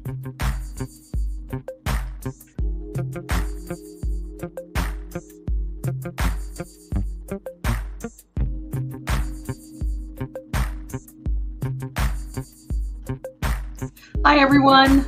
Hi, everyone.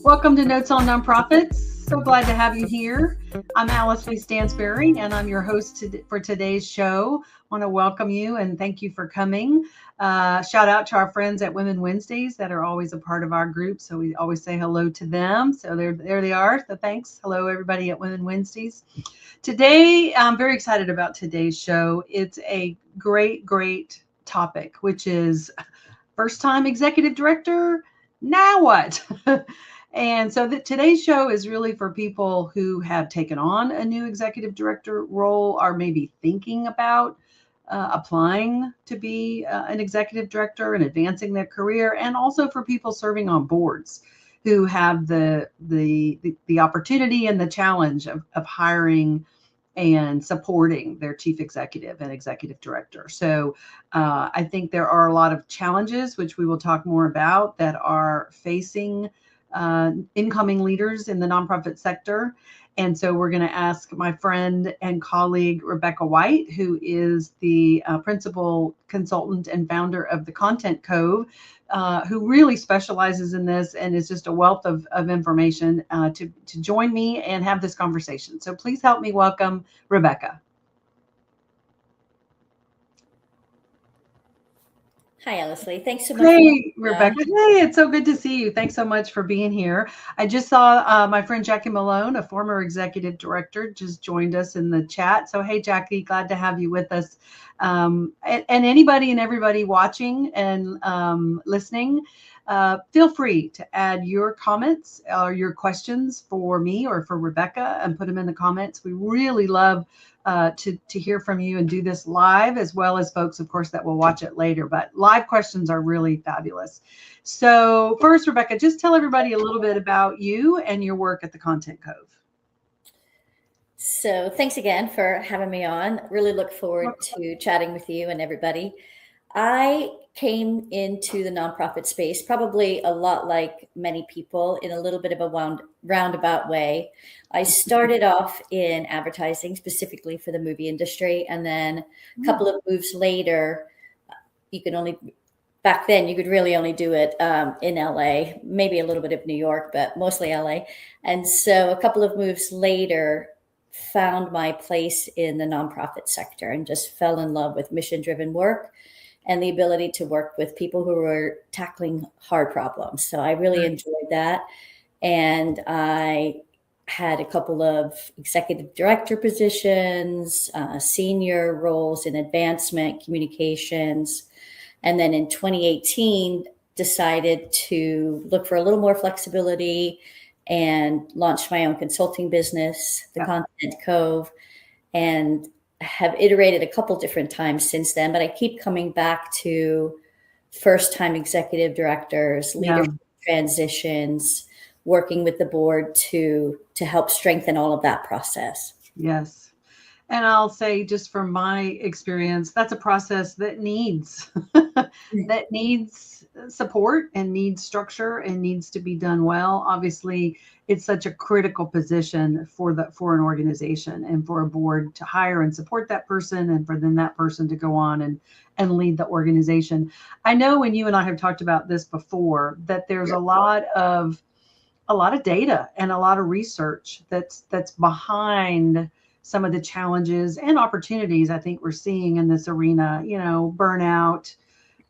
Welcome to Notes on Nonprofits. So glad to have you here. I'm Alyce Lee Stansbury, and I'm your host for today's show. I want to welcome you and thank you for coming. Shout out to our friends at Women Wednesdays that are always a part of our group. So we always say hello to them. So there they are. So thanks. Hello, everybody at Women Wednesdays. Today, I'm very excited about today's show. It's a great topic, which is first-time executive director. Now what? And so today's show is really for people who have taken on a new executive director role or maybe thinking about applying to be an executive director and advancing their career, and also for people serving on boards who have the opportunity and the challenge of hiring and supporting their chief executive and executive director. So I think there are a lot of challenges, which we will talk more about, that are facing incoming leaders in the nonprofit sector. And so we're going to ask my friend and colleague, Rebecca White, who is the principal consultant and founder of the Content Cove, who really specializes in this and is just a wealth of information to join me and have this conversation. So please help me welcome Rebecca. Hi, Alyce Lee. Thanks so much. Hey, Rebecca. Hey, it's so good to see you. Thanks so much for being here. I just saw my friend Jackie Malone, a former executive director, just joined us in the chat. So, hey, Jackie, glad to have you with us. And anybody and everybody watching and listening, feel free to add your comments or your questions for me or for Rebecca and put them in the comments. We really love to hear from you and do this live, as well as folks, of course, that will watch it later. But live questions are really fabulous. So first, Rebecca, just tell everybody a little bit about you and your work at the Content Cove. So thanks again for having me on. Really look forward to chatting with you and everybody. I came into the nonprofit space probably a lot like many people in a little bit of a roundabout way. I started off in advertising specifically for the movie industry. And then a couple of moves later, back then you could really only do it in LA, maybe a little bit of New York, but mostly LA. And so a couple of moves later, found my place in the nonprofit sector and just fell in love with mission-driven work and the ability to work with people who were tackling hard problems. So I really enjoyed that. And I had a couple of executive director positions, senior roles in advancement, communications. And then in 2018, decided to look for a little more flexibility and launched my own consulting business, the Content Cove, and have iterated a couple different times since then, but I keep coming back to first-time executive directors, leadership transitions, working with the board to help strengthen all of that process. Yes. And I'll say, just from my experience, that's a process that needs support and needs structure and needs to be done well. Obviously, it's such a critical position for an organization and for a board to hire and support that person, and for then that person to go on and lead the organization. I know when you and I have talked about this before, that there's a lot of data and a lot of research that's behind some of the challenges and opportunities I think we're seeing in this arena. Burnout,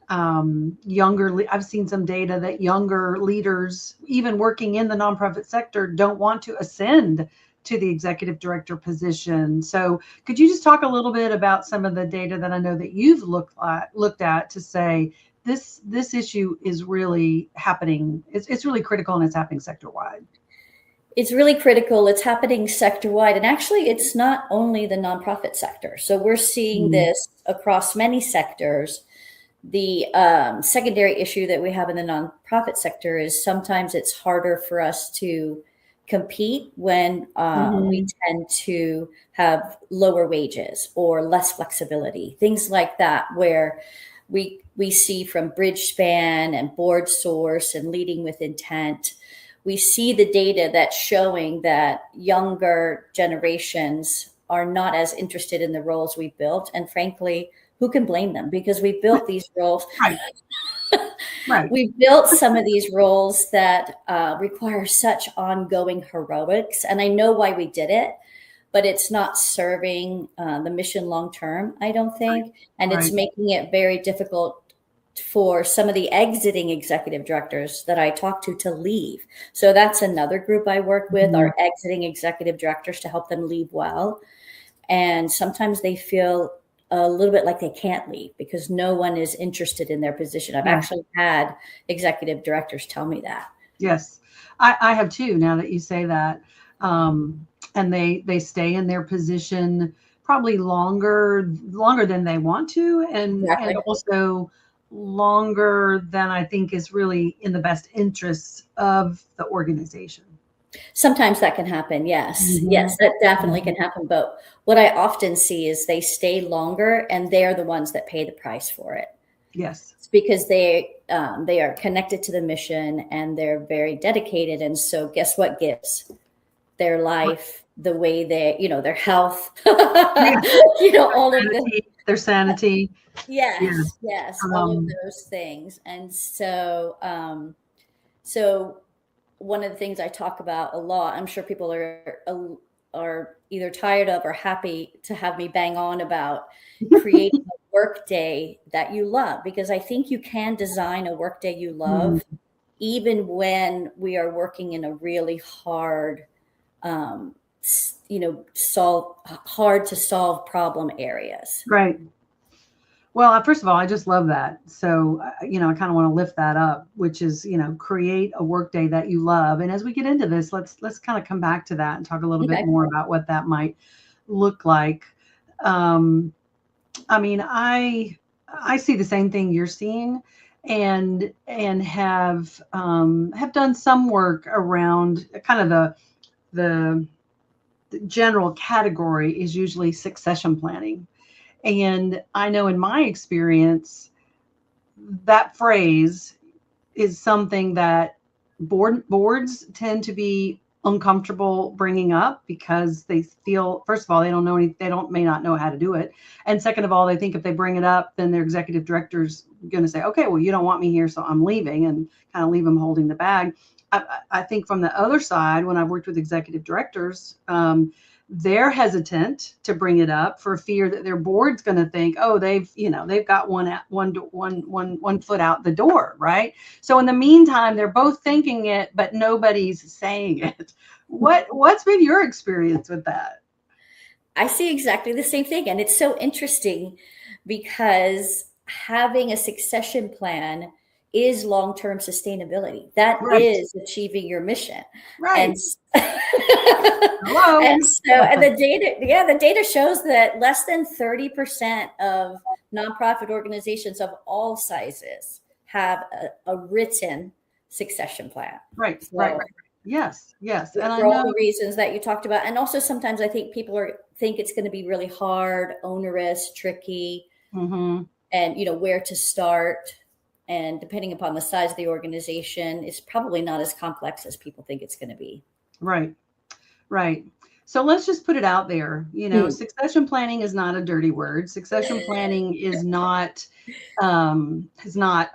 I've seen some data that younger leaders, even working in the nonprofit sector, don't want to ascend to the executive director position. So could you just talk a little bit about some of the data that I know that you've looked at to say this issue is really happening? It's really critical, and it's happening sector-wide. It's really critical. It's happening sector-wide. And actually, it's not only the nonprofit sector. So we're seeing this across many sectors. The secondary issue that we have in the nonprofit sector is sometimes it's harder for us to compete when we tend to have lower wages or less flexibility, things like that, where we see from Bridgespan and Board Source and Leading with Intent, we see the data that's showing that younger generations are not as interested in the roles we built. And frankly, who can blame them? Because we built these roles. Right. Right. We built some of these roles that require such ongoing heroics. And I know why we did it, but it's not serving the mission long term, I don't think. And it's making it very difficult for some of the exiting executive directors that I talk to leave. So that's another group I work with, are exiting executive directors, to help them leave well. And sometimes they feel a little bit like they can't leave because no one is interested in their position. I've actually had executive directors tell me that. Yes, I have too, now that you say that. And they stay in their position probably longer than they want to, and also longer than I think is really in the best interests of the organization. Sometimes that can happen. Yes. Yes, that definitely can happen. But what I often see is they stay longer and they're the ones that pay the price for it. Yes. It's because they are connected to the mission and they're very dedicated. And so guess what gives? Their life, the way they, their health, all of their sanity. Yes. All of those things. And so, one of the things I talk about a lot, I'm sure people are either tired of or happy to have me bang on about, creating a workday that you love, because I think you can design a workday you love, even when we are working in a really hard, hard to solve problem areas. Right. Well, first of all, I just love that. So, I kind of want to lift that up, which is, create a workday that you love. And as we get into this, let's kind of come back to that and talk a little bit more about what that might look like. I see the same thing you're seeing, and have done some work around kind of the general category is usually succession planning. And I know in my experience, that phrase is something that boards tend to be uncomfortable bringing up, because they feel, first of all, may not know how to do it. And second of all, they think if they bring it up, then their executive director's going to say, okay, well, you don't want me here, so I'm leaving, and kind of leave them holding the bag. I think from the other side, when I've worked with executive directors, they're hesitant to bring it up for fear that their board's going to think, oh, they've got one foot out the door, right? So in the meantime, they're both thinking it, but nobody's saying it. What's been your experience with that? I see exactly the same thing, and it's so interesting because having a succession plan is long-term sustainability. That is achieving your mission. Right. And the data shows that less than 30% of nonprofit organizations of all sizes have a written succession plan. Right. Right. Yes. And for all the reasons that you talked about. And also sometimes I think people think it's going to be really hard, onerous, tricky, and where to start. And depending upon the size of the organization, it's probably not as complex as people think it's going to be. Right. So let's just put it out there. Succession planning is not a dirty word. Succession planning is not a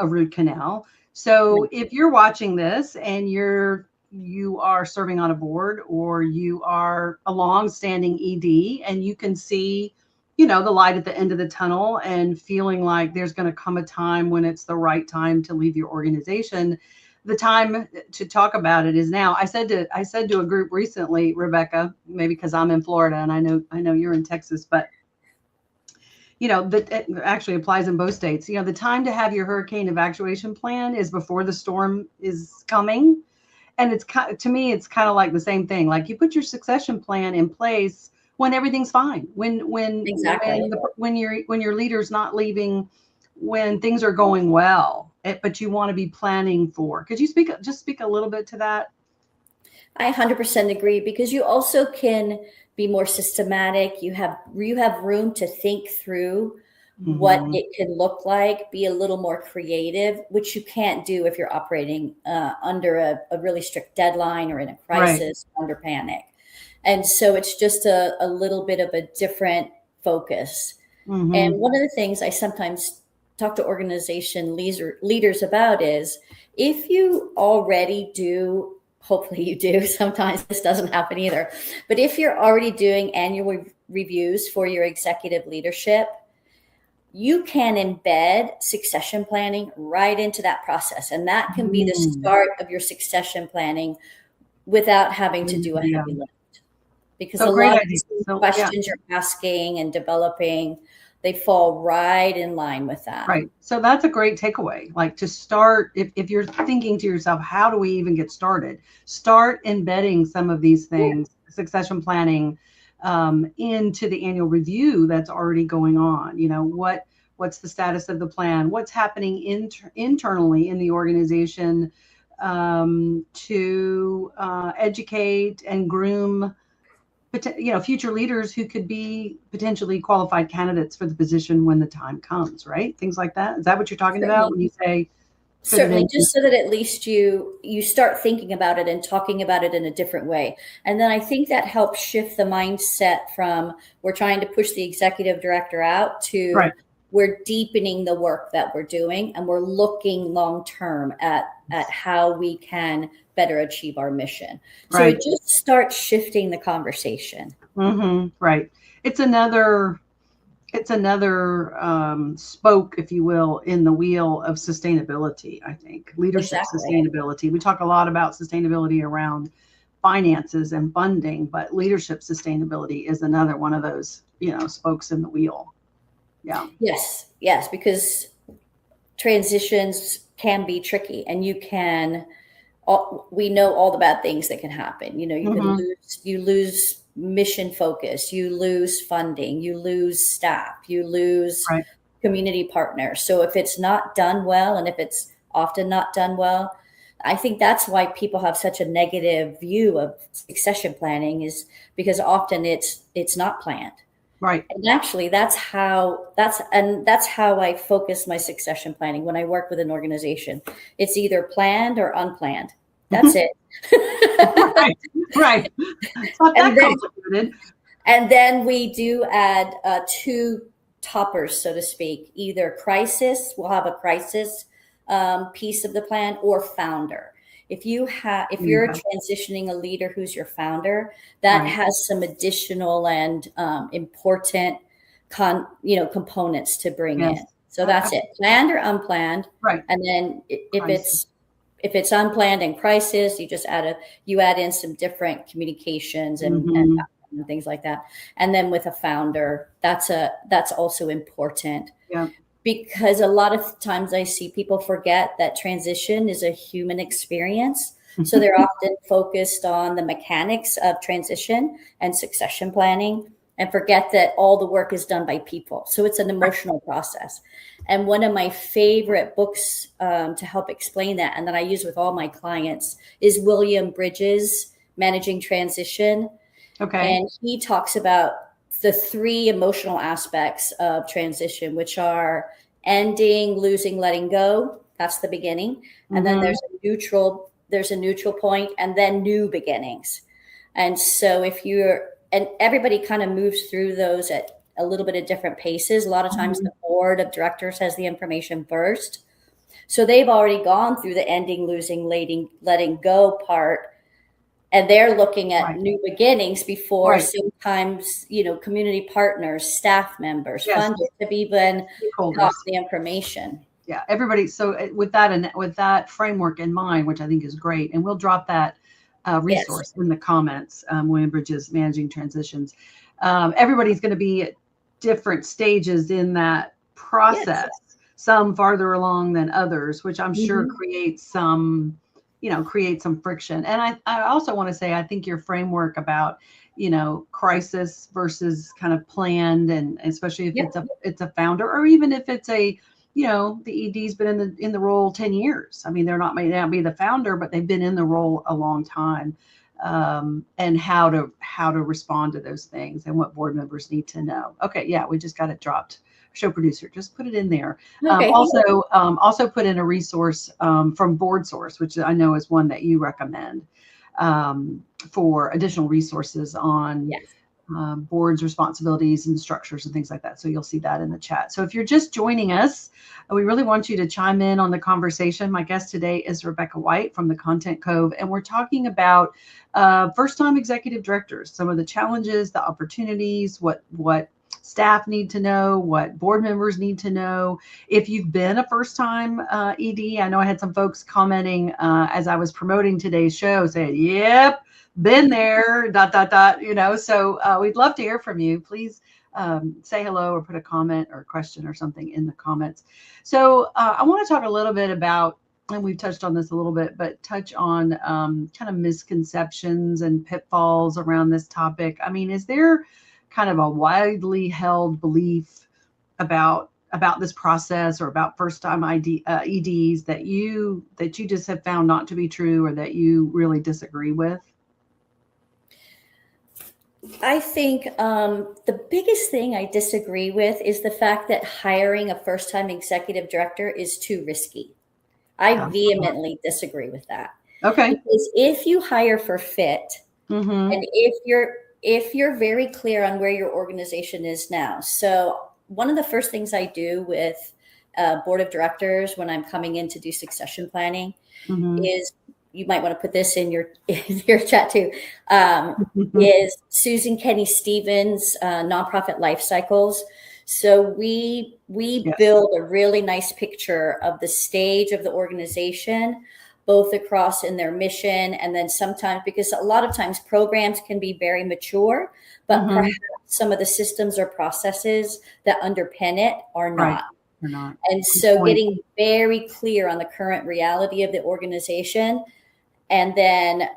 root canal. So if you're watching this and you are serving on a board, or you are a long-standing ED, and you can see the light at the end of the tunnel and feeling like there's going to come a time when it's the right time to leave your organization, the time to talk about it is now. I said to a group recently, Rebecca, maybe because I'm in Florida and I know you're in Texas, but that actually applies in both states. The time to have your hurricane evacuation plan is before the storm is coming. And to me, it's kind of like the same thing. Like, you put your succession plan in place when everything's fine, when your leader's not leaving, when things are going well, but you want to be planning for. Could you speak a little bit to that? I 100% agree, because you also can be more systematic. You have room to think through what it can look like, be a little more creative, which you can't do if you're operating under a really strict deadline or in a crisis, under panic. And so it's just a little bit of a different focus. And one of the things I sometimes talk to organization leaders about is, if you already do, hopefully you do, sometimes this doesn't happen either, but if you're already doing annual reviews for your executive leadership, you can embed succession planning right into that process. And that can be the start of your succession planning without having to do a heavy lift. Because a lot of the questions you're asking and developing, they fall right in line with that. Right. So that's a great takeaway. Like, to start, if you're thinking to yourself, how do we even get started? Start embedding some of these things, succession planning, into the annual review that's already going on. You know, what's the status of the plan? What's happening internally in the organization to educate and groom future leaders who could be potentially qualified candidates for the position when the time comes, right? Things like that. Is that what you're talking about when you say? Certainly, just so that at least you start thinking about it and talking about it in a different way. And then I think that helps shift the mindset from, we're trying to push the executive director out, to we're deepening the work that we're doing, and we're looking long term at how we can better achieve our mission. So it just starts shifting the conversation. Right. It's another spoke, if you will, in the wheel of sustainability. I think leadership sustainability. We talk a lot about sustainability around finances and funding, but leadership sustainability is another one of those, spokes in the wheel. Yeah. Yes, because transitions can be tricky, and we know all the bad things that can happen. You lose mission focus, you lose funding, you lose staff, you lose community partners. So if it's not done well, and if it's often not done well, I think that's why people have such a negative view of succession planning, is because often it's not planned. Right. And actually that's how I focus my succession planning when I work with an organization. It's either planned or unplanned. That's it. Right. It's not that complicated. And then we do add two toppers, so to speak. Either crisis, we'll have a crisis piece of the plan, or founder. If you're transitioning a leader who's your founder, that has some additional and important components to bring in. So that's it, planned or unplanned. Right. And then if it's unplanned and crisis, you add in some different communications and things like that. And then with a founder, that's also important. Yeah. Because a lot of times I see people forget that transition is a human experience. So they're often focused on the mechanics of transition and succession planning, and forget that all the work is done by people. So it's an emotional process. And one of my favorite books to help explain that, and that I use with all my clients, is William Bridges' Managing Transition. Okay. And he talks about the three emotional aspects of transition, which are ending, losing, letting go. That's the beginning. And then there's a neutral point, and then new beginnings. And so and everybody kind of moves through those at a little bit of different paces. A lot of times the board of directors has the information first. So they've already gone through the ending, losing, letting go part. And they're looking at new beginnings before sometimes, community partners, staff members, funders have even got the information. Yeah, everybody. So with that framework in mind, which I think is great, and we'll drop that resource in the comments, William Bridges, Managing Transitions. Everybody's going to be at different stages in that process, some farther along than others, which I'm sure creates some friction. And I also want to say, I think your framework about, crisis versus kind of planned, and especially if it's a founder, or even if it's the ED's been in the role 10 years. I mean, may not be the founder, but they've been in the role a long time. And how to respond to those things, and what board members need to know. Okay. Yeah. We just got it dropped. show producer. Just put it in there. Okay. Also put in a resource from Board Source, which I know is one that you recommend for additional resources on Yes. boards, responsibilities, and structures and things like that. So you'll see that in the chat. So if you're just joining us, we really want you to chime in on the conversation. My guest today is Rebecca White from the Content Cove, and we're talking about first-time executive directors, some of the challenges, the opportunities, what staff need to know, what board members need to know. If you've been a first-time ED, I know I had some folks commenting as I was promoting today's show saying, yep, been there, ... So we'd love to hear from you. Please say hello or put a comment or a question or something in the comments. So I want to talk a little bit about, and we've touched on this a little bit, but touch on kind of misconceptions and pitfalls around this topic. I mean, is there kind of a widely held belief about this process or about first-time EDs that you just have found not to be true or that you really disagree with? I think the biggest thing I disagree with is the fact that hiring a first-time executive director is too risky. I vehemently disagree with that. Okay. Because if you hire for fit, and if you're very clear on where your organization is now. So one of the first things I do with board of directors when I'm coming in to do succession planning is, you might want to put this in your chat too, is Susan Kenny Stevens' nonprofit life cycles. So we build a really nice picture of the stage of the organization, both across in their mission, and then sometimes, because a lot of times programs can be very mature, but perhaps some of the systems or processes that underpin it are not. Right. They're not. And so getting very clear on the current reality of the organization, and then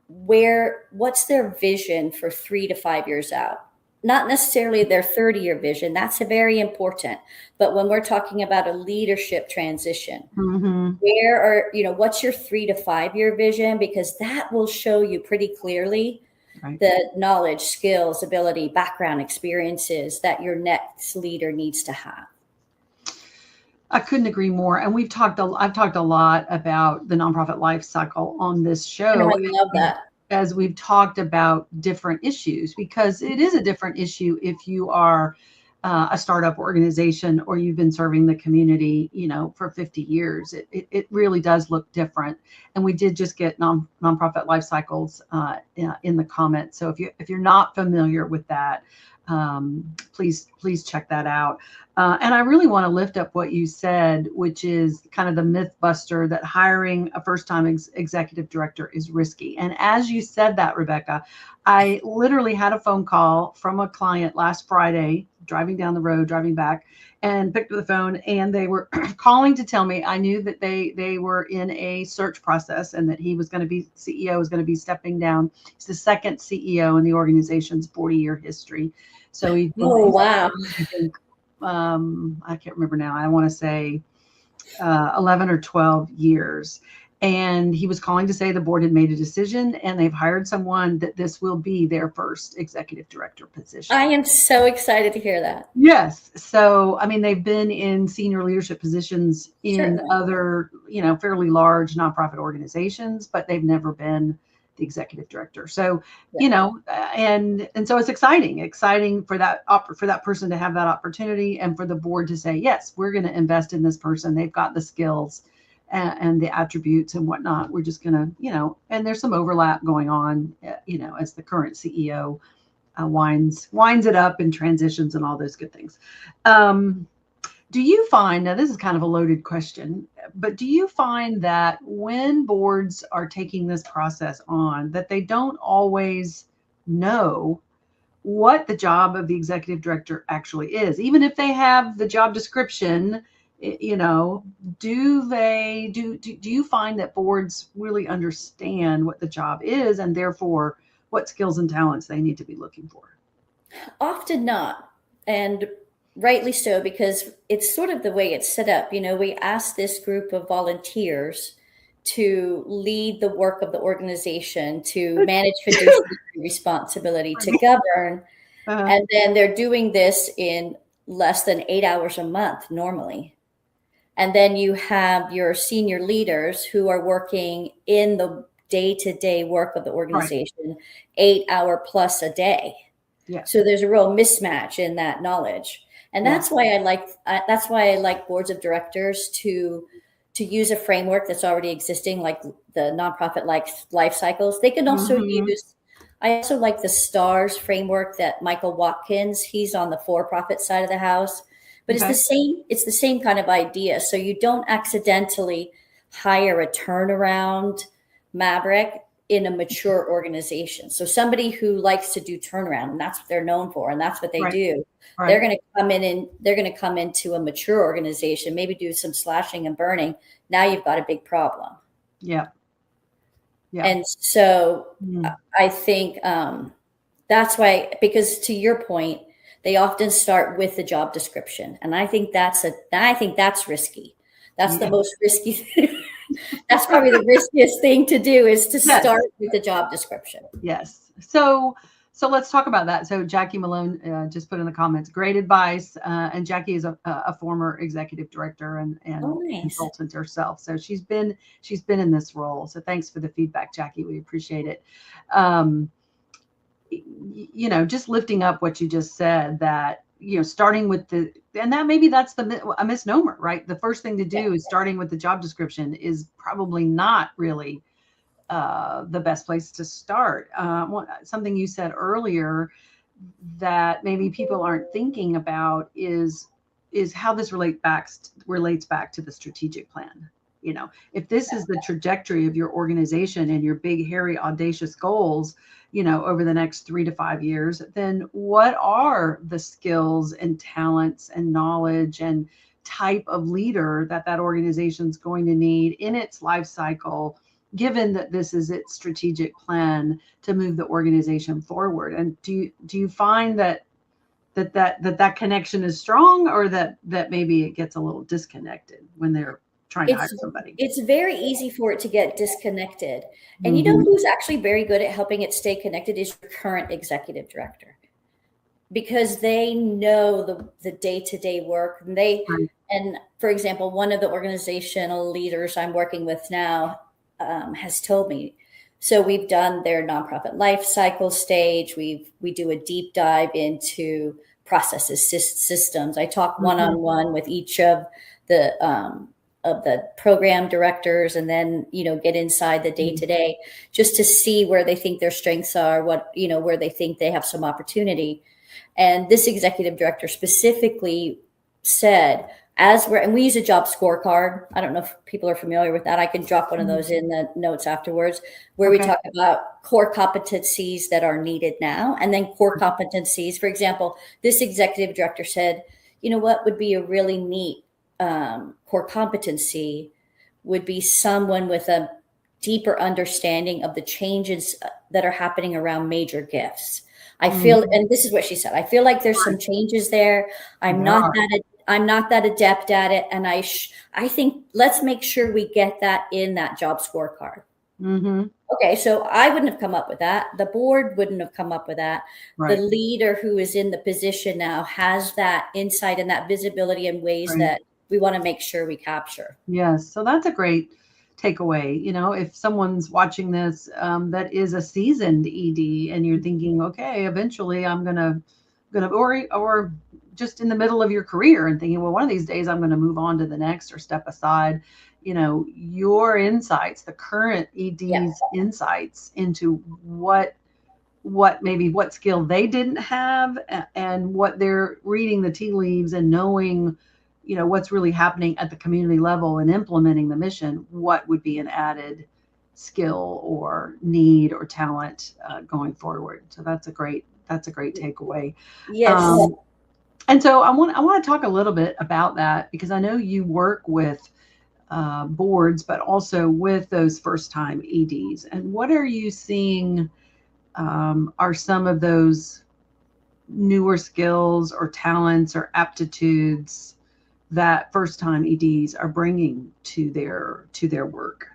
what's their vision for 3 to 5 years out? Not necessarily their 30-year vision. That's very important. But when we're talking about a leadership transition, what's your 3 to 5 year vision? Because that will show you pretty clearly the knowledge, skills, ability, background, experiences that your next leader needs to have. I couldn't agree more. And I've talked a lot about the nonprofit life cycle on this show. I love that. As we've talked about different issues, because it is a different issue if you are a startup organization or you've been serving the community, for 50 years. It really does look different. And we did just get nonprofit life cycles in the comments. So if you're not familiar with that, please check that out. And I really want to lift up what you said, which is kind of the myth buster that hiring a first-time executive director is risky. And as you said that, Rebecca, I literally had a phone call from a client last Friday, driving down the road, driving back, and picked up the phone, and they were calling to tell me. I knew that they were in a search process and that CEO was going to be stepping down. He's the second CEO in the organization's 40-year history. So he's been, wow. I can't remember now. I want to say 11 or 12 years. And he was calling to say the board had made a decision and they've hired someone that this will be their first executive director position. I am so excited to hear that. Yes. So, I mean, they've been in senior leadership positions in other, fairly large nonprofit organizations, but they've never been the executive director. So, and so it's exciting for that person to have that opportunity and for the board to say, yes, we're going to invest in this person. They've got the skills and the attributes and whatnot. We're just going to, and there's some overlap going on, as the current CEO winds it up and transitions and all those good things. Do you find, now this is kind of a loaded question, but do you find that when boards are taking this process on, that they don't always know what the job of the executive director actually is? Even if they have the job description, do you find that boards really understand what the job is and therefore what skills and talents they need to be looking for? Often not. And rightly so, because it's sort of the way it's set up. We ask this group of volunteers to lead the work of the organization, to manage fiduciary responsibility, to govern. And then they're doing this in less than 8 hours a month normally. And then you have your senior leaders who are working in the day-to-day work of the organization, 8 hour plus a day. Yeah. So there's a real mismatch in that knowledge. And Yeah. that's why I like boards of directors to use a framework that's already existing, like the nonprofit life cycles. They can also use, I also like the STARS framework that Michael Watkins, he's on the for-profit side of the house, but it's the same kind of idea. So you don't accidentally hire a turnaround maverick in a mature organization. So somebody who likes to do turnaround, and that's what they're known for, and that's what they do. Right. They're going to come into a mature organization, maybe do some slashing and burning. Now you've got a big problem. Yeah. Yeah. And so I think that's why, because to your point, they often start with the job description. And I think that's risky. That's the most risky thing. That's probably the riskiest thing to do, is to start with the job description. Yes. So let's talk about that. So Jackie Malone just put in the comments, great advice. And Jackie is a former executive director and consultant herself. So she's been in this role. So thanks for the feedback, Jackie. We appreciate it. Just lifting up what you just said, that, starting with and that maybe that's a misnomer, right? The first thing to do is starting with the job description is probably not really the best place to start. Something you said earlier that maybe people aren't thinking about is how this relates back to the strategic plan. If this is the trajectory of your organization and your big, hairy, audacious goals, over the next 3 to 5 years, then what are the skills and talents and knowledge and type of leader that organization's going to need in its life cycle, given that this is its strategic plan to move the organization forward? And do you find that connection is strong, or that maybe it gets a little disconnected when they're trying to hire somebody? It's very easy for it to get disconnected. And you know who's actually very good at helping it stay connected is your current executive director, because they know the day-to-day work. And and for example, one of the organizational leaders I'm working with now has told me, so we've done their nonprofit life cycle stage. We do a deep dive into processes, systems. I talk one-on-one with each of the program directors, and then, get inside the day-to-day just to see where they think their strengths are, where they think they have some opportunity. And this executive director specifically said, and we use a job scorecard. I don't know if people are familiar with that. I can drop one of those in the notes afterwards, where we talk about core competencies that are needed now, and then core competencies. For example, this executive director said, what would be a really neat core competency would be someone with a deeper understanding of the changes that are happening around major gifts. I feel, and this is what she said, I feel like there's some changes there. I'm not that adept at it. And I think let's make sure we get that in that job scorecard. Okay, so I wouldn't have come up with that. The board wouldn't have come up with that. Right. The leader who is in the position now has that insight and that visibility in ways that we want to make sure we capture. Yes. So that's a great takeaway. If someone's watching this that is a seasoned ED, and you're thinking, okay, eventually I'm gonna or just in the middle of your career and thinking, well, one of these days I'm going to move on to the next or step aside, your insights, the current ED's insights into what skill they didn't have, and what they're reading the tea leaves and knowing, what's really happening at the community level and implementing the mission, what would be an added skill or need or talent going forward. So that's a great takeaway. Yes. And so I want to talk a little bit about that, because I know you work with boards, but also with those first-time EDs. And what are you seeing are some of those newer skills or talents or aptitudes that first-time EDs are bringing to their work?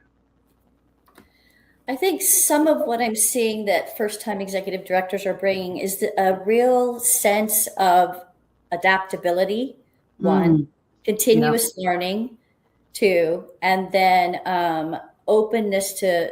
I think some of what I'm seeing that first-time executive directors are bringing is a real sense of adaptability, one, continuous learning, two, and then openness to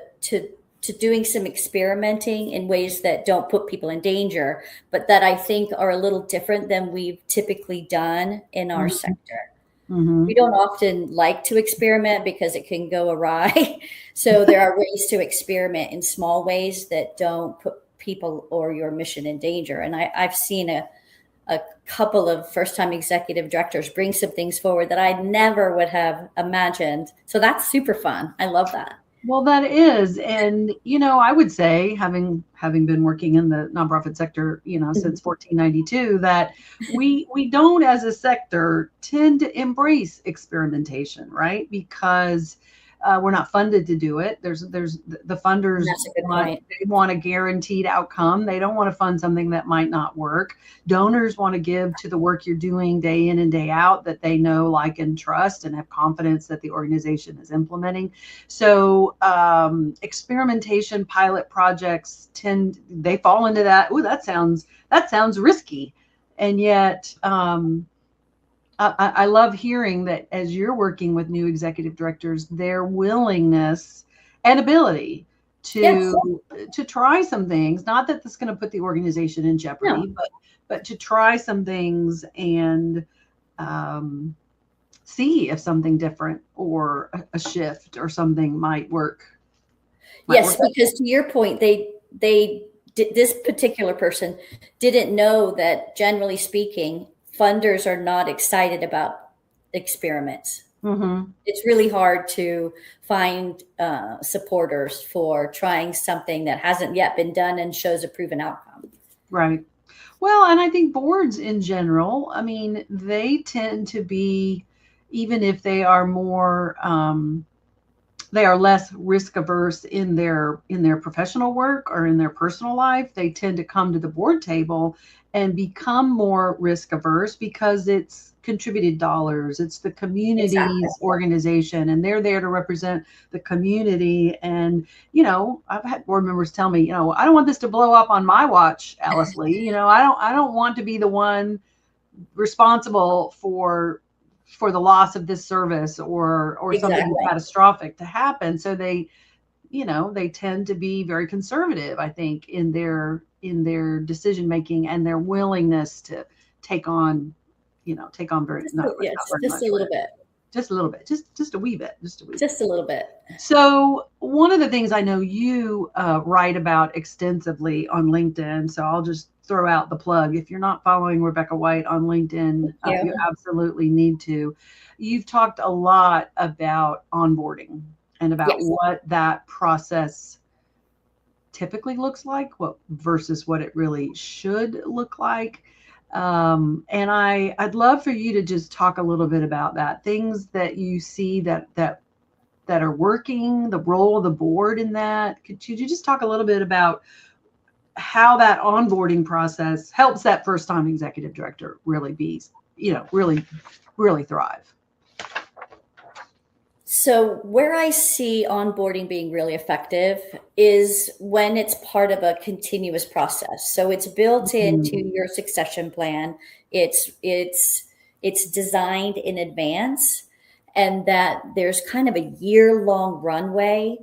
doing some experimenting in ways that don't put people in danger, but that I think are a little different than we've typically done in our sector. We don't often like to experiment because it can go awry. So there are ways to experiment in small ways that don't put people or your mission in danger. And I've seen a couple of first-time executive directors bring some things forward that I never would have imagined. So that's super fun. I love that. Well, that is. And, I would say, having been working in the nonprofit sector, since 1492, that we don't, as a sector, tend to embrace experimentation, right? Because we're not funded to do it. There's the funders they want a guaranteed outcome. They don't want to fund something that might not work. Donors want to give to the work you're doing day in and day out that they know, like, and trust, and have confidence that the organization is implementing. So experimentation pilot projects they fall into that. Oh, that sounds risky, and yet. I love hearing that as you're working with new executive directors, their willingness and ability to try some things. Not that that's going to put the organization in jeopardy, but to try some things and see if something different or a shift or something might work. Yes, because to your point, this particular person didn't know that, generally speaking, funders are not excited about experiments. It's really hard to find supporters for trying something that hasn't yet been done and shows a proven outcome. Right. Well, and I think boards in general, I mean, they tend to be, even if they are more, they are less risk averse in their professional work or in their personal life, they tend to come to the board table and become more risk averse because it's contributed dollars. It's the community's organization, and they're there to represent the community. And, I've had board members tell me, I don't want this to blow up on my watch, Alyce Lee. I don't want to be the one responsible for the loss of this service or something catastrophic to happen. So they tend to be very conservative, I think, in their decision making and their willingness to take on very just a little bit. Just a little bit, just a wee bit, just a little bit. So one of the things I know you write about extensively on LinkedIn, so I'll just throw out the plug. If you're not following Rebecca White on LinkedIn, you absolutely need to. You've talked a lot about onboarding and about what that process typically looks like, versus what it really should look like. And I'd love for you to just talk a little bit about that, things that you see that are working, the role of the board in that. Could you just talk a little bit about how that onboarding process helps that first-time executive director really be, really thrive? So where I see onboarding being really effective is when it's part of a continuous process. So it's built into your succession plan. It's designed in advance, and that there's kind of a year-long runway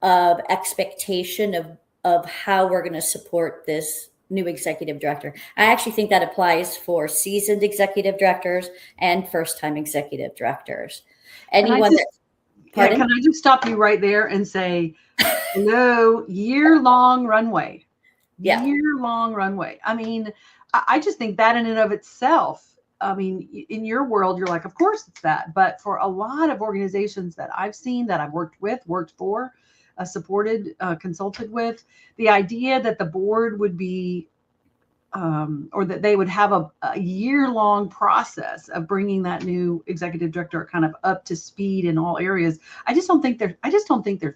of expectation of how we're going to support this new executive director. I actually think that applies for seasoned executive directors and first-time executive directors. Can I just stop you right there and say, no, year-long runway. Yeah. Year-long runway. I mean, I just think that in and of itself, I mean, in your world, you're like, of course it's that. But for a lot of organizations that I've seen, that I've worked for, supported, consulted with, the idea that the board would be or that they would have a year-long process of bringing that new executive director kind of up to speed in all areas. I just don't think they're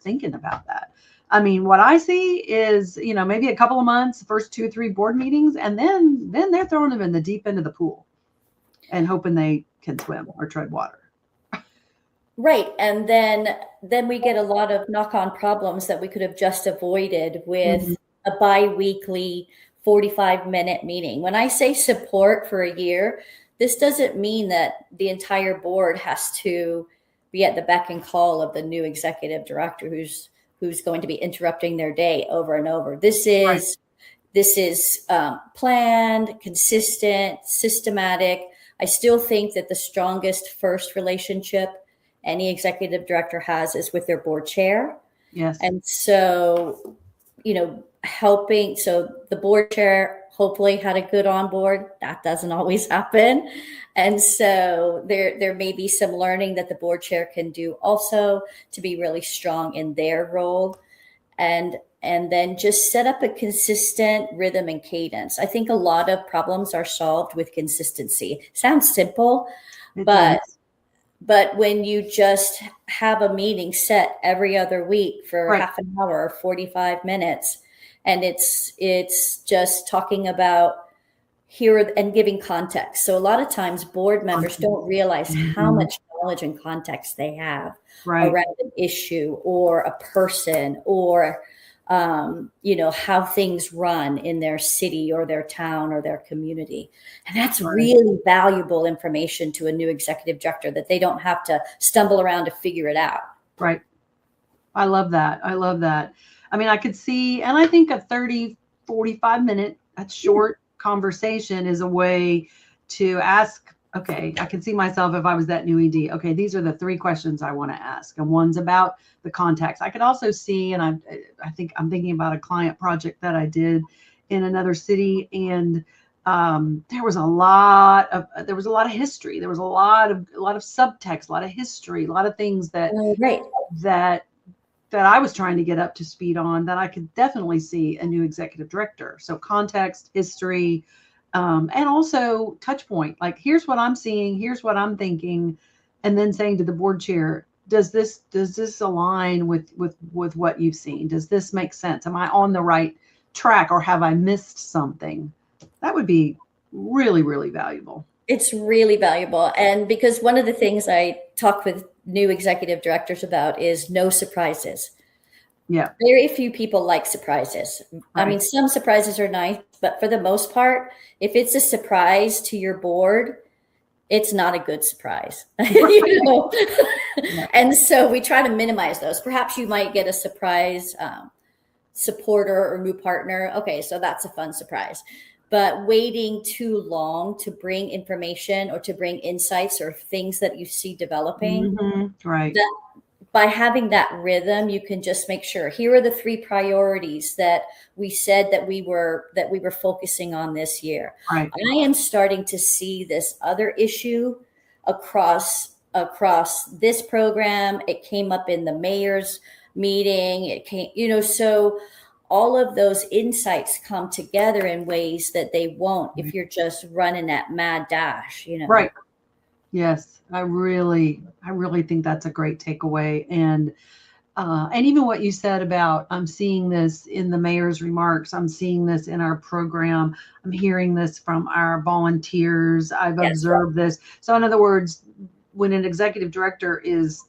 thinking about that. I mean, what I see is, maybe a couple of months, first 2 or 3 board meetings, and then they're throwing them in the deep end of the pool and hoping they can swim or tread water. Right. And then we get a lot of knock-on problems that we could have just avoided with a bi-weekly 45-minute meeting. When I say support for a year, this doesn't mean that the entire board has to be at the beck and call of the new executive director who's going to be interrupting their day over and over. This is planned, consistent, systematic. I still think that the strongest first relationship any executive director has is with their board chair. Yes. And so, helping. So the board chair hopefully had a good onboard. That doesn't always happen. And so there may be some learning that the board chair can do also to be really strong in their role. And then just set up a consistent rhythm and cadence. I think a lot of problems are solved with consistency. Sounds simple, but when you just have a meeting set every other week for half an hour or 45 minutes, and it's just talking about here and giving context. So a lot of times board members don't realize how much knowledge and context they have around an issue or a person or how things run in their city or their town or their community. And that's really valuable information to a new executive director that they don't have to stumble around to figure it out. Right. I love that. I mean, I could see, and I think a 30, 45 minute, that's short conversation is a way to ask, okay, I can see myself if I was that new ED. Okay, these are the 3 questions I want to ask. And one's about the context. I could also see, and I think I'm thinking about a client project that I did in another city, and there was a lot of history. There was a lot of subtext, a lot of history, a lot of things that I was trying to get up to speed on that I could definitely see a new executive director. So context, history, and also touch point. Like, here's what I'm seeing, here's what I'm thinking, and then saying to the board chair, does this align with what you've seen? Does this make sense? Am I on the right track, or have I missed something? That would be really, really valuable. It's really valuable. And because one of the things I talk with new executive directors about is no surprises. Yeah. Very few people like surprises. Right. I mean, some surprises are nice, but for the most part, if it's a surprise to your board, it's not a good surprise. And so we try to minimize those. Perhaps you might get a surprise supporter or new partner. Okay, so that's a fun surprise. But waiting too long to bring information or to bring insights or things that you see developing, by having that rhythm, you can just make sure here are the 3 priorities that we said that we were focusing on this year. Right. I am starting to see this other issue across this program. It came up in the mayor's meeting. It came, so all of those insights come together in ways that they won't if you're just running that mad dash, Right. Yes. I really think that's a great takeaway. And even what you said about, I'm seeing this in the mayor's remarks. I'm seeing this in our program. I'm hearing this from our volunteers. I've observed this. So in other words, when an executive director is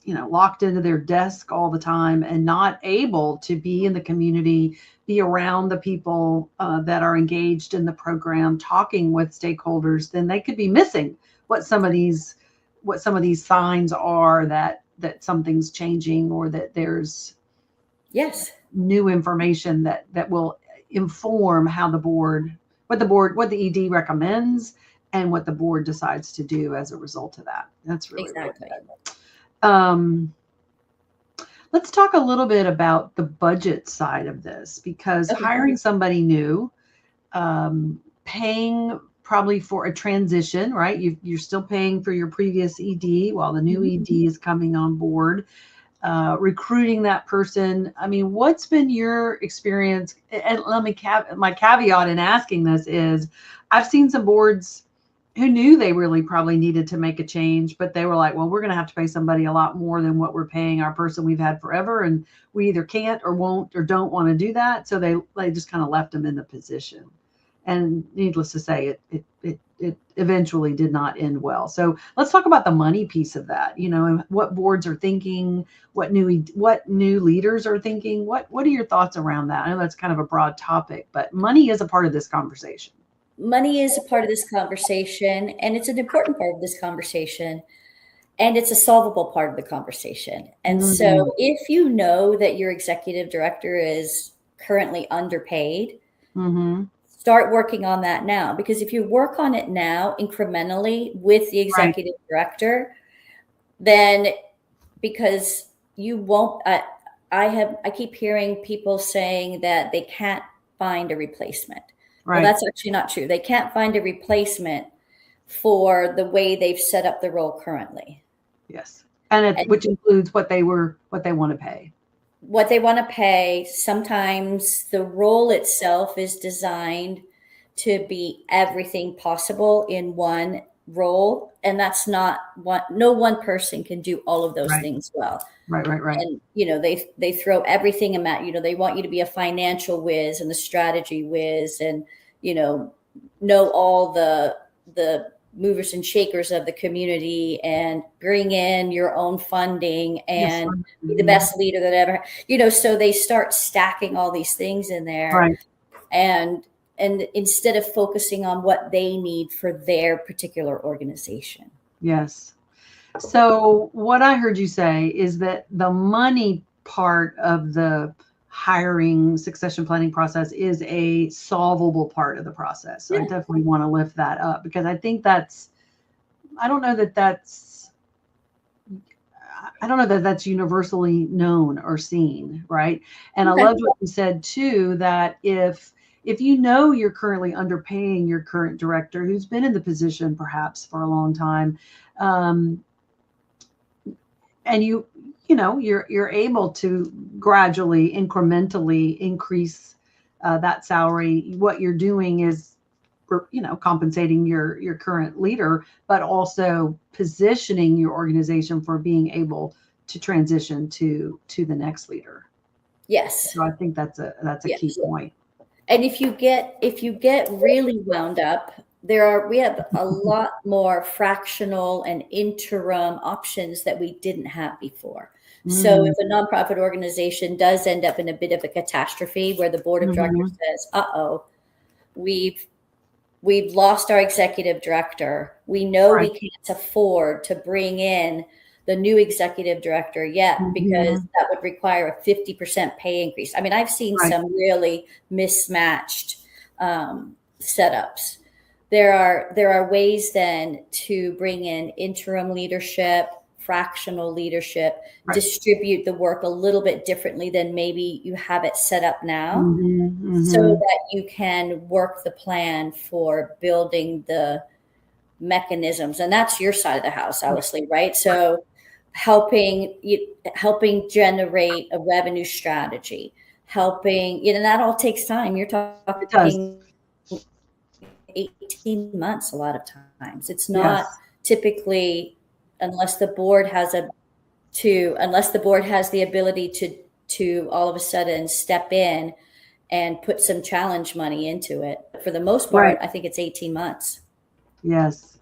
locked into their desk all the time and not able to be in the community, be around the people that are engaged in the program, talking with stakeholders, then they could be missing what some of these signs are that something's changing, or that there's new information that will inform how what the ED recommends and what the board decides to do as a result of that. That's really exactly. Really good. Let's talk a little bit about the budget side of this, because hiring somebody new, paying probably for a transition, right? You're still paying for your previous ED while the new ED is coming on board. Recruiting that person. I mean, what's been your experience? And let me my caveat in asking this is, I've seen some boards who knew they really probably needed to make a change, but they were like, well, we're going to have to pay somebody a lot more than what we're paying our person we've had forever, and we either can't or won't or don't want to do that. So they just kind of left them in the position. And needless to say, it eventually did not end well. So let's talk about the money piece of that. And what boards are thinking, what new leaders are thinking. What are your thoughts around that? I know that's kind of a broad topic, but money is a part of this conversation. money is a part of this conversation, and it's an important part of this conversation, and it's a solvable part of the conversation. And so if you know that your executive director is currently underpaid, start working on that now. Because if you work on it now incrementally with the executive director, then because you won't, I keep hearing people saying that they can't find a replacement. Well, that's actually not true. They can't find a replacement for the way they've set up the role currently. Yes. And which includes what they want to pay. What they want to pay. Sometimes the role itself is designed to be everything possible in one role. And that's not no one person can do all of those things well. Right. And, they throw everything in that, they want you to be a financial whiz and the strategy whiz and, know all the movers and shakers of the community and bring in your own funding and be the best leader that ever, so they start stacking all these things in there. And instead of focusing on what they need for their particular organization. Yes. So what I heard you say is that the money part of the hiring succession planning process is a solvable part of the process. So I definitely want to lift that up, because I think that's universally known or seen, right? And I love what you said too, that if you know you're currently underpaying your current director who's been in the position perhaps for a long time, and you're able to gradually, incrementally increase that salary, what you're doing is, compensating your current leader, but also positioning your organization for being able to transition to the next leader. Yes. So I think that's a key point. And if you get really wound up, we have a lot more fractional and interim options that we didn't have before. So if a nonprofit organization does end up in a bit of a catastrophe where the board of directors says, we've lost our executive director. We know we can't afford to bring in the new executive director yet, because that would require a 50% pay increase. I mean, I've seen some really mismatched setups. There are ways then to bring in interim leadership, fractional leadership, distribute the work a little bit differently than maybe you have it set up now, so that you can work the plan for building the mechanisms. And that's your side of the house, Alyce Lee, right? So helping generate a revenue strategy, and that all takes time. You're talking 18 months a lot of times. It's not typically, unless the board has the ability to all of a sudden step in and put some challenge money into it. For the most part, I think it's 18 months. Yes.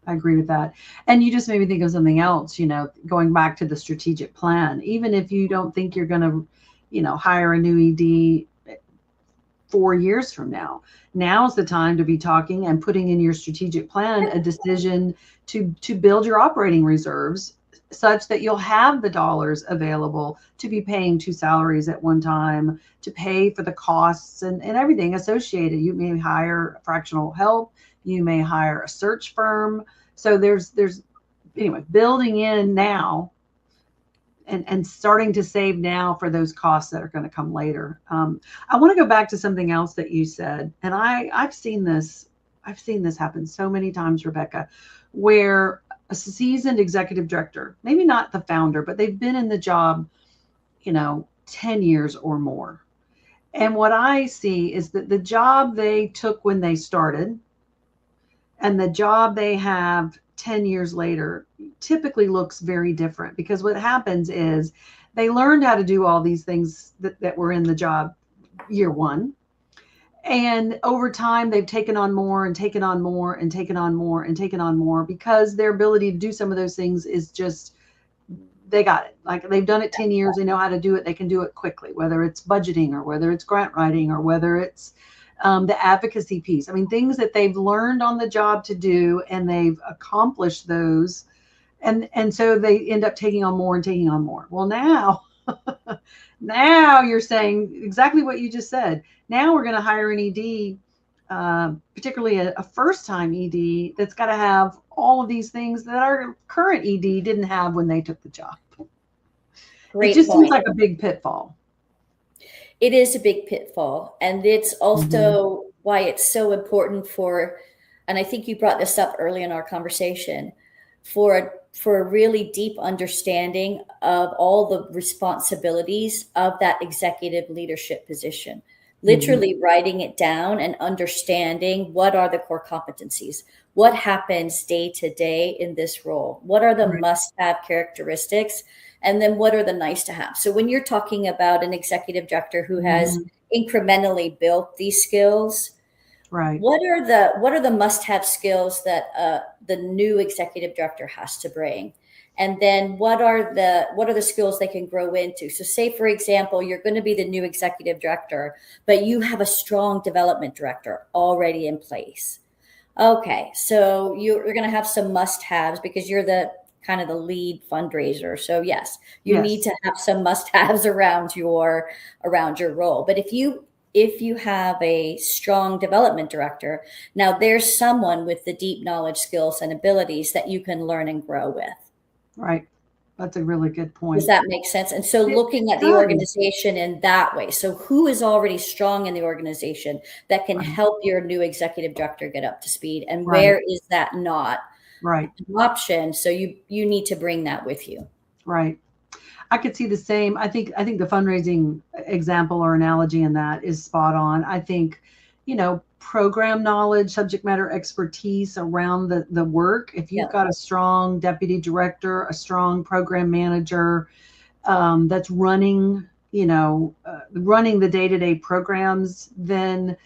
I agree with that. And you just made me think of something else, going back to the strategic plan. Even if you don't think you're going to, hire a new ED 4 years from now, now's the time to be talking and putting in your strategic plan a decision to build your operating reserves such that you'll have the dollars available to be paying 2 salaries at one time, to pay for the costs and everything associated. You may hire fractional help. You may hire a search firm. So there's building in now and starting to save now for those costs that are going to come later. I want to go back to something else that you said, and I've seen this happen so many times, Rebecca, where a seasoned executive director, maybe not the founder, but they've been in the job, 10 years or more. And what I see is that the job they took when they started and the job they have 10 years later typically looks very different, because what happens is they learned how to do all these things that were in the job year one. And over time, they've taken on more and taken on more and taken on more and taken on more, because their ability to do some of those things is just, they got it. Like, they've done it 10 years. They know how to do it. They can do it quickly, whether it's budgeting or whether it's grant writing or whether it's the advocacy piece. I mean, things that they've learned on the job to do, and they've accomplished those. And so they end up taking on more and taking on more. Well, now, now you're saying exactly what you just said. Now we're going to hire an ED, particularly a first-time ED that's got to have all of these things that our current ED didn't have when they took the job. Great it just point. seems like a big pitfall. It is a big pitfall. And it's also why it's so important and I think you brought this up early in our conversation, for a really deep understanding of all the responsibilities of that executive leadership position. Literally writing it down and understanding what are the core competencies, what happens day to day in this role, what are the must-have characteristics, and then what are the nice to have. So when you're talking about an executive director who has incrementally built these skills, what are the must-have skills that the new executive director has to bring? And then what are the skills they can grow into? So say, for example, you're going to be the new executive director, but you have a strong development director already in place. Okay, so you're going to have some must-haves because you're the kind of the lead fundraiser. So yes, you need to have some must-haves around your role. But if you have a strong development director, now there's someone with the deep knowledge, skills, and abilities that you can learn and grow with. Right. That's a really good point. Does that make sense? And so looking at the organization in that way. So who is already strong in the organization that can help your new executive director get up to speed? And where is that not an option? So you need to bring that with you. Right. I could see the same. I think the fundraising example or analogy in that is spot on. I think, program knowledge, subject matter expertise around the work. If you've got a strong deputy director, a strong program manager that's running the day-to-day programs, then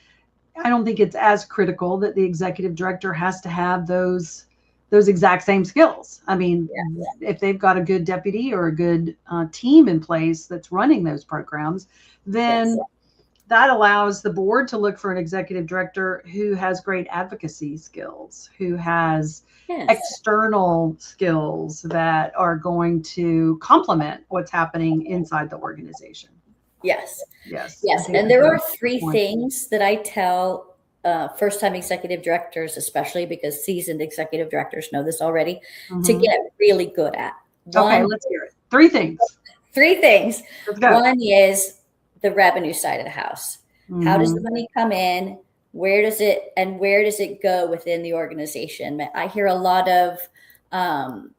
I don't think it's as critical that the executive director has to have those exact same skills. I mean, if they've got a good deputy or a good team in place that's running those programs, then that allows the board to look for an executive director who has great advocacy skills, who has external skills that are going to complement what's happening inside the organization. Yes. And there are three things that I tell first-time executive directors, especially because seasoned executive directors know this already, to get really good at. Okay, let's hear it. Three things. Let's go. One is the revenue side of the house. How does the money come in? Where does it go within the organization? I hear a lot of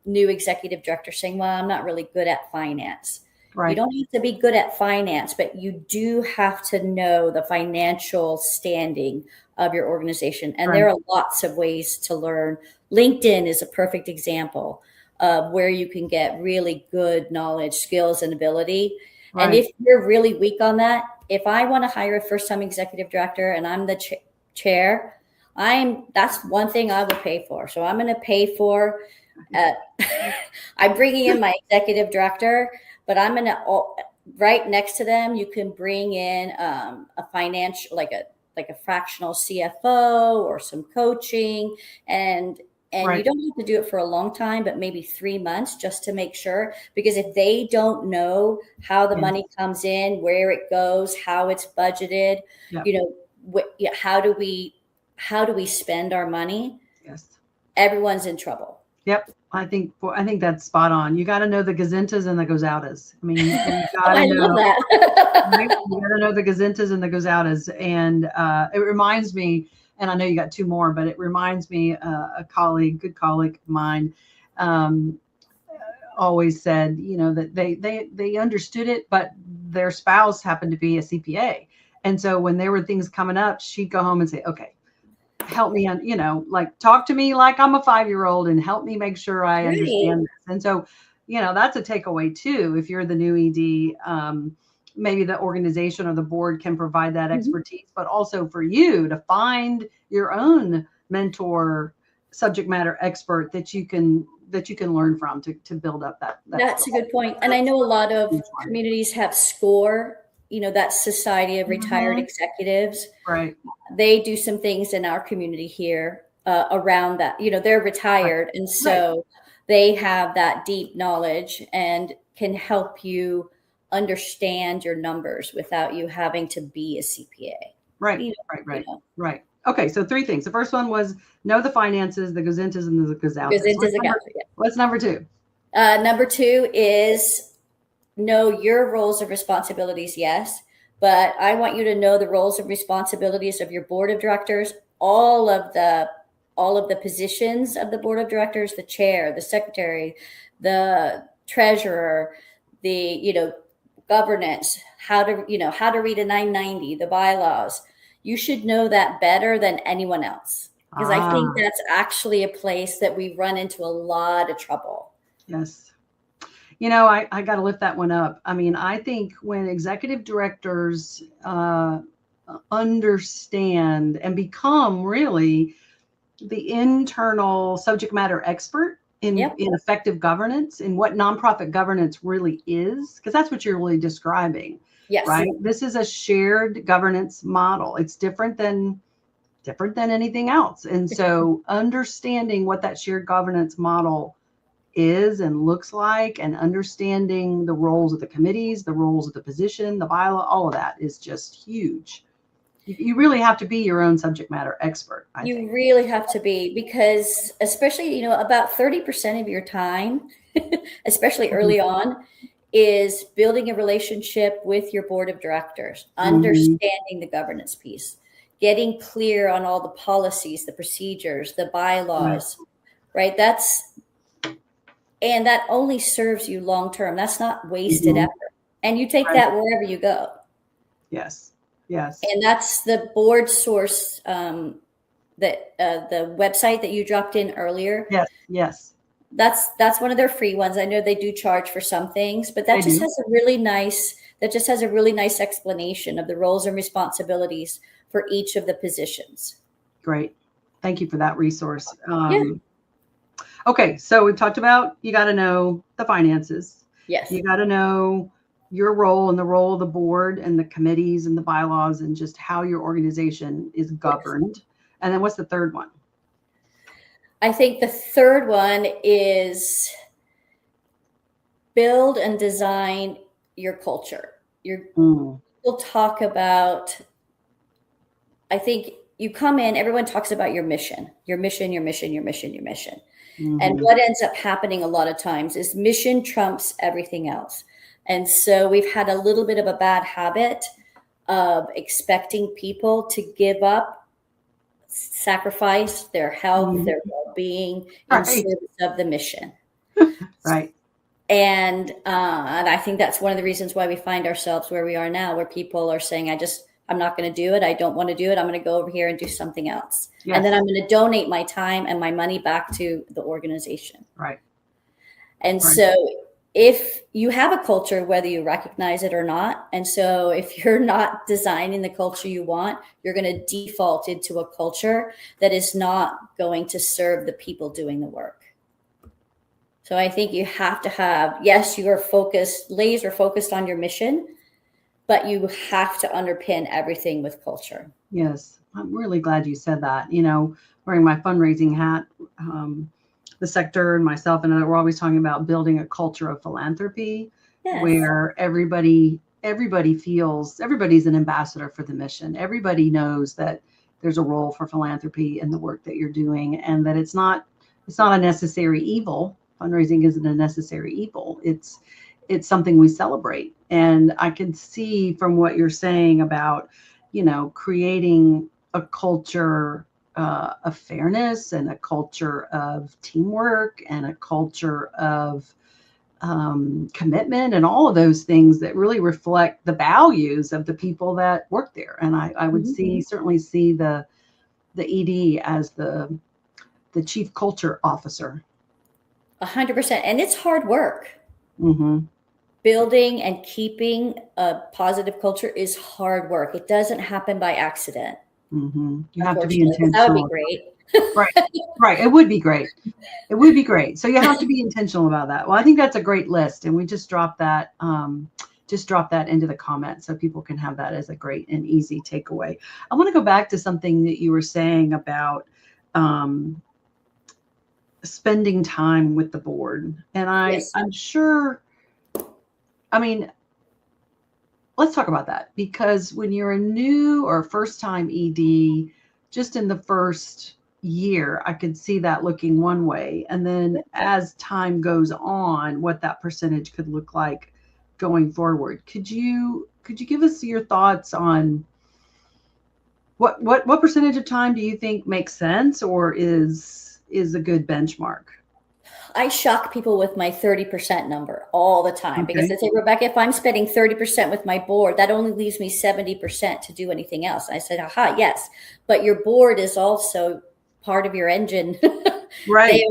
new executive directors saying, well, I'm not really good at finance. Right. You don't have to be good at finance, but you do have to know the financial standing of your organization. And there are lots of ways to learn. LinkedIn is a perfect example of where you can get really good knowledge, skills, and ability. Right. And if you're really weak on that, if I want to hire a first-time executive director and I'm the chair, that's one thing I will pay for. So I'm going to pay for, I'm bringing in my executive director, but I'm going to, right next to them, you can bring in a financial, like a fractional CFO or some coaching, and you don't have to do it for a long time, but maybe 3 months just to make sure, because if they don't know how the money comes in, where it goes, how it's budgeted, how do we spend our money? Yes. Everyone's in trouble. Yep. I think that's spot on. You got to know the gazintas and the gozautas. I mean, you got to know that. Right? You got to know the gazintas and the gozautas. And it reminds me, and I know you got two more, but it reminds me, good colleague of mine always said, that they understood it, but their spouse happened to be a CPA. And so when there were things coming up, she'd go home and say, okay, help me on, talk to me like I'm a 5-year-old and help me make sure I understand this. And so, that's a takeaway too. If you're the new ED, maybe the organization or the board can provide that expertise, but also for you to find your own mentor, subject matter expert that you can learn from to build up that. That's a good point. And I know a lot of communities have SCORE, that Society of Retired Executives. Right. They do some things in our community here around that. They're retired. And so they have that deep knowledge and can help you understand your numbers without you having to be a CPA. Right. Okay, so 3 things. The first one was know the finances, the gazintas, and the gazoutas. What's number 2? Number 2 is know your roles and responsibilities, yes. But I want you to know the roles and responsibilities of your board of directors, all of the positions of the board of directors, the chair, the secretary, the treasurer, the governance, how to read a 990, the bylaws. You should know that better than anyone else, because I think that's actually a place that we run into a lot of trouble. Yes. I got to lift that one up. I mean, I think when executive directors understand and become really the internal subject matter expert in effective governance, in what nonprofit governance really is, because that's what you're really describing. Yes. Right. This is a shared governance model. It's different than anything else. And so understanding what that shared governance model is and looks like, and understanding the roles of the committees, the roles of the position, the bylaw, all of that is just huge. You really have to be your own subject matter expert. I think. Really have to be, because especially, about 30% of your time, especially early on, is building a relationship with your board of directors, understanding the governance piece, getting clear on all the policies, the procedures, the bylaws, right? And that only serves you long-term. That's not wasted effort. And you take that wherever you go. Yes. Yes. And that's the board source, the website that you dropped in earlier. Yes. Yes. That's one of their free ones. I know they do charge for some things, but that just has a really nice explanation of the roles and responsibilities for each of the positions. Great. Thank you for that resource. Okay. So we've talked about, you got to know the finances. Yes. You got to know your role and the role of the board and the committees and the bylaws and just how your organization is governed. Yes. And then what's the third one? I think the third one is build and design your culture. We'll talk about, I think you come in, everyone talks about your mission. And what ends up happening a lot of times is mission trumps everything else. And so we've had a little bit of a bad habit of expecting people to give up, sacrifice their health, their well-being in service of the mission. Right. And I think that's one of the reasons why we find ourselves where we are now, where people are saying, I'm not going to do it. I don't want to do it. I'm going to go over here and do something else. Yes. And then I'm going to donate my time and my money back to the organization. Right. And so if you have a culture, whether you recognize it or not, and so if you're not designing the culture you want, you're going to default into a culture that is not going to serve the people doing the work. So I think you have to have, yes, you are laser focused on your mission, but you have to underpin everything with culture. Yes. I'm really glad you said that. Wearing my fundraising hat, the sector and myself and we're always talking about building a culture of philanthropy, where everybody feels everybody's an ambassador for the mission. Everybody knows that there's a role for philanthropy in the work that you're doing, and that it's not a necessary evil. Fundraising isn't a necessary evil. It's something we celebrate. And I can see from what you're saying about, creating a culture of fairness and a culture of teamwork and a culture of commitment and all of those things that really reflect the values of the people that work there. And I would certainly see the ED as the chief culture officer. 100%. And it's hard work. Mm-hmm. Building and keeping a positive culture is hard work. It doesn't happen by accident. Mm-hmm. You have to be intentional. That would be great. Right. It would be great. So you have to be intentional about that. Well, I think that's a great list. And we just dropped that just drop that into the comments so people can have that as a great and easy takeaway. I want to go back to something that you were saying about spending time with the board. And I'm sure, I mean, let's talk about that, because when you're a new or first time ED, just in the first year, I could see that looking one way. And then as time goes on, what that percentage could look like going forward. Could you give us your thoughts on what percentage of time do you think makes sense or is a good benchmark? I shock people with my 30% number all the time, because they say, Rebecca, if I'm spending 30% with my board, that only leaves me 70% to do anything else. I said, aha, yes, but your board is also part of your engine. Right.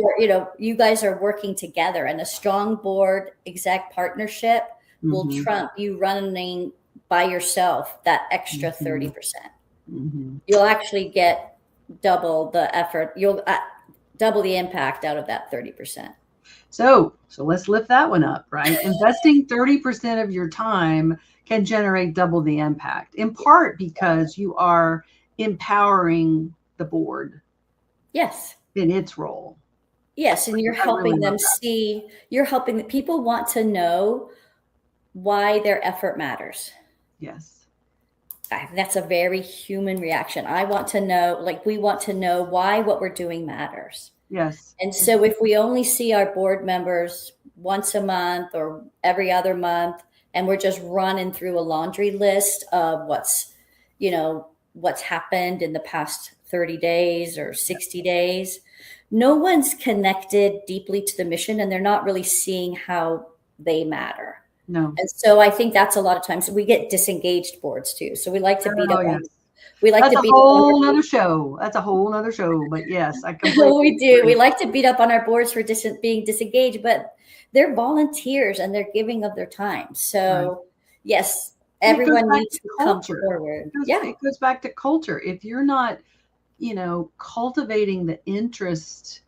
You guys are working together, and a strong board exec partnership will trump you running by yourself that extra 30%. You'll actually get double the effort. You'll double the impact out of that 30%. So let's lift that one up, right? Investing 30% of your time can generate double the impact, in part because you are empowering the board. Yes. In its role. Yes. And you're helping them see, people want to know why their effort matters. Yes. That's a very human reaction. I want to know, we want to know why what we're doing matters. Yes. And so if we only see our board members once a month or every other month, and we're just running through a laundry list of what's happened in the past 30 days or 60 days, no one's connected deeply to the mission, and they're not really seeing how they matter. No. And so I think that's a lot of times we get disengaged boards too. So we like to beat up on. That's a whole nother show. That's a whole nother show. But yes, I completely we do. Agree. We like to beat up on our boards for being disengaged, but they're volunteers and they're giving of their time. So yes, everyone needs to come forward. It goes back to culture. If you're not, cultivating the interest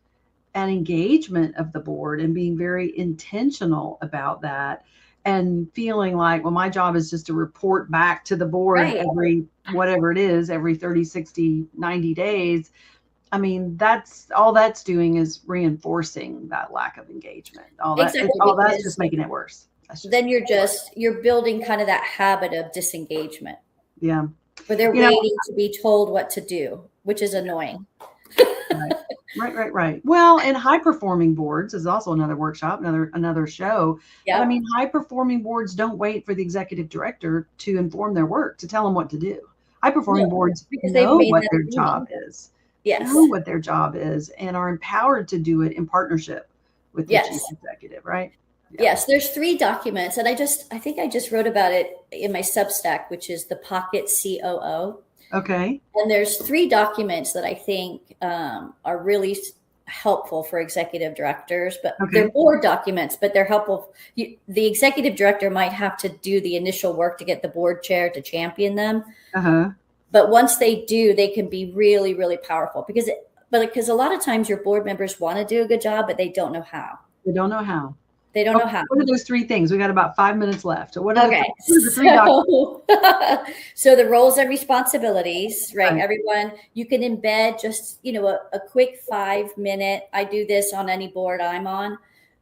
and engagement of the board and being very intentional about that, and feeling like, well, my job is just to report back to the board every, whatever it is, every 30, 60, 90 days. I mean, that's doing is reinforcing that lack of engagement. That's just making it worse. Then you're building kind of that habit of disengagement. Yeah. Where they're waiting to be told what to do, which is annoying. Right. Well, and high performing boards is also another workshop, another show. Yep. But I mean, high performing boards don't wait for the exexecutive director to inform their work, to tell them what to do. High performing boards know what their job is. Yes. Know what their job is and are empowered to do it in partnership with the chief executive, right? Yeah. Yes, there's 3 documents, and I think I just wrote about it in my Substack, which is the Pocket COO. Okay. And there's 3 documents that I think are really helpful for executive directors, but they're board documents, but they're helpful. The executive director might have to do the initial work to get the board chair to champion them. But once they do, they can be really, really powerful because a lot of times your board members want to do a good job, but they don't know how. They don't know how. What are those 3 things? We got about 5 minutes left. So what are the 3 documents? So the roles and responsibilities, right? Everyone, you can embed just, a quick 5-minute. I do this on any board I'm on.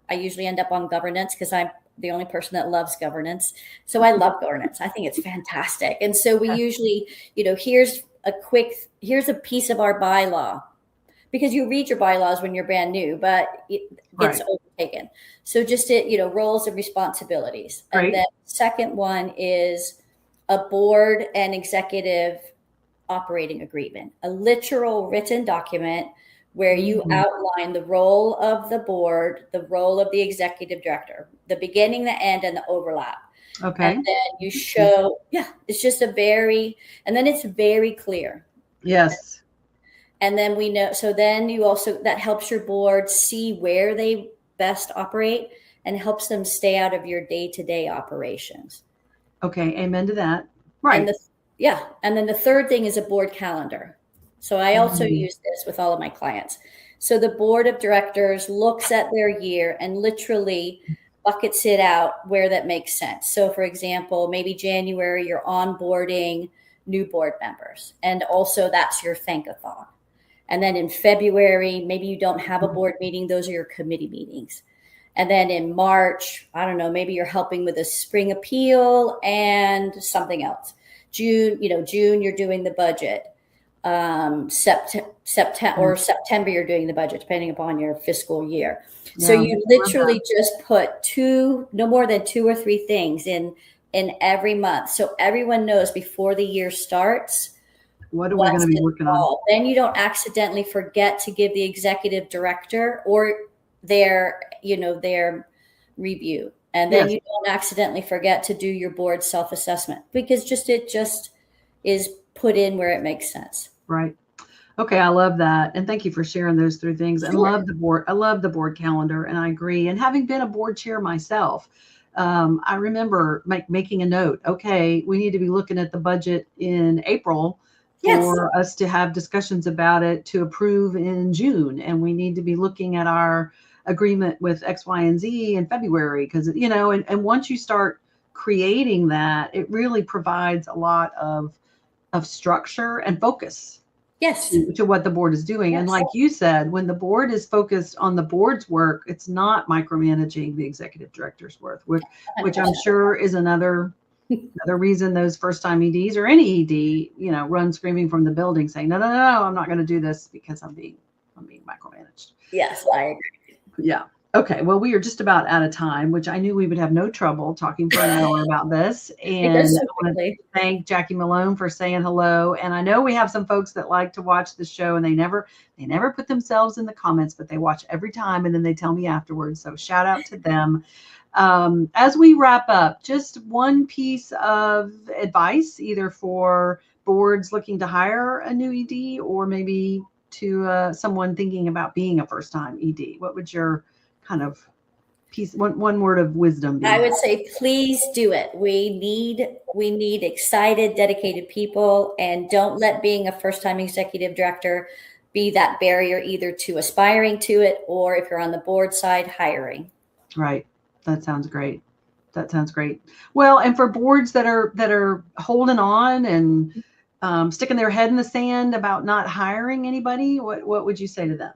I usually end up on governance because I'm the only person that loves governance. So I love governance. I think it's fantastic. And so we usually, here's a piece of our bylaw. Because you read your bylaws when you're brand new, but it gets overtaken. So just roles and responsibilities. And then the second one is a board and executive operating agreement, a literal written document where you outline the role of the board, the role of the executive director, the beginning, the end, and the overlap. Okay. And then you show, it's just and then it's very clear. Yes. And then we know, so then that helps your board see where they best operate and helps them stay out of your day-to-day operations. Okay. Amen to that. Right. And then the third thing is a board calendar. So I also use this with all of my clients. So the board of directors looks at their year and literally buckets it out where that makes sense. So for example, maybe January, you're onboarding new board members. And also that's your thankathon. And then in February, maybe you don't have a board meeting. Those are your committee meetings. And then in March, I don't know, maybe you're helping with a spring appeal and something else. June, you're doing the budget. September, you're doing the budget, depending upon your fiscal year. So you literally just put no more than 2 or 3 things in every month. So everyone knows before the year starts, what are we going to be working on? Then you don't accidentally forget to give the executive director or their review. And then you don't accidentally forget to do your board self-assessment, because it just is put in where it makes sense. Right. Okay. I love that. And thank you for sharing those 3 things. And love the board. I love the board calendar, and I agree. And having been a board chair myself, I remember making a note. Okay, we need to be looking at the budget in April for us to have discussions about it to approve in June. And we need to be looking at our agreement with X, Y, and Z in February. Because, and once you start creating that, it really provides a lot of structure and focus to what the board is doing. And like you said, when the board is focused on the board's work, it's not micromanaging the executive director's work, which I'm sure is another reason those first-time EDs or any ED, run screaming from the building saying, no, I'm not going to do this because I'm being micromanaged. Yes, I agree. Yeah. Okay. Well, we are just about out of time, which I knew we would have no trouble talking for an hour about this. And I want to thank Jackie Malone for saying hello. And I know we have some folks that like to watch the show, and they never put themselves in the comments, but they watch every time and then they tell me afterwards. So shout out to them. As we wrap up, just one piece of advice, either for boards looking to hire a new ED or maybe to someone thinking about being a first-time ED. What would your kind of piece, one word of wisdom be? I would say, please do it. We need excited, dedicated people, and don't let being a first-time executive director be that barrier either to aspiring to it, or if you're on the board side, hiring. Right. That sounds great. Well, and for boards that are holding on and sticking their head in the sand about not hiring anybody, what would you say to them?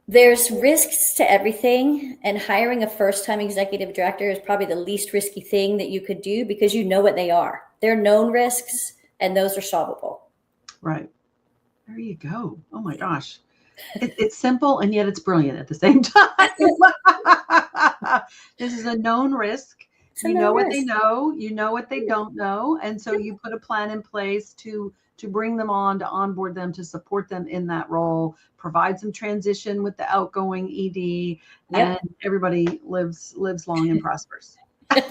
There's risks to everything, and hiring a first-time executive director is probably the least risky thing that you could do, because you know what they are. They're known risks, and those are solvable. Right. There you go. Oh my gosh. It's simple, and yet it's brilliant at the same time. This is a known risk. You know what they know, you know what they don't know. And so you put a plan in place to bring them on, to onboard them, to support them in that role, provide some transition with the outgoing ED, and everybody lives long and prospers. I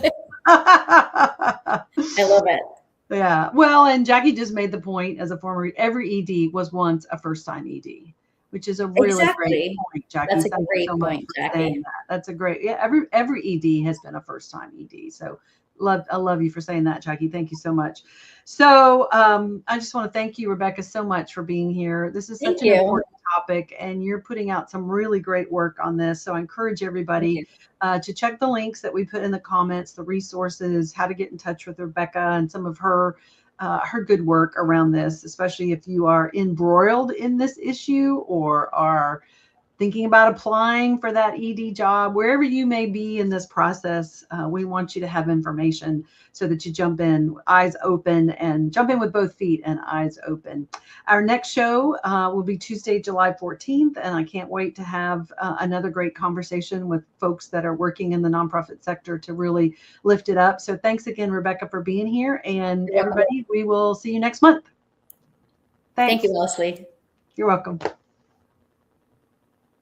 love it. Yeah. Well, and Jackie just made the point, as a former, every ED was once a first-time ED, which is a really great point, Jackie. That's a great point, Jackie. That's a great, every ED has been a first-time ED. So I love you for saying that, Jackie. Thank you so much. So I just want to thank you, Rebecca, so much for being here. This is such an important topic, and you're putting out some really great work on this. So I encourage everybody to check the links that we put in the comments, the resources, how to get in touch with Rebecca and some of her good work around this, especially if you are embroiled in this issue or are thinking about applying for that ED job. Wherever you may be in this process, we want you to have information so that you jump in eyes open, and jump in with both feet and eyes open. Our next show will be Tuesday, July 14th, and I can't wait to have another great conversation with folks that are working in the nonprofit sector to really lift it up. So thanks again, Rebecca, for being here, and everybody, we will see you next month. Thanks. Thank you, Alyce Lee. You're welcome.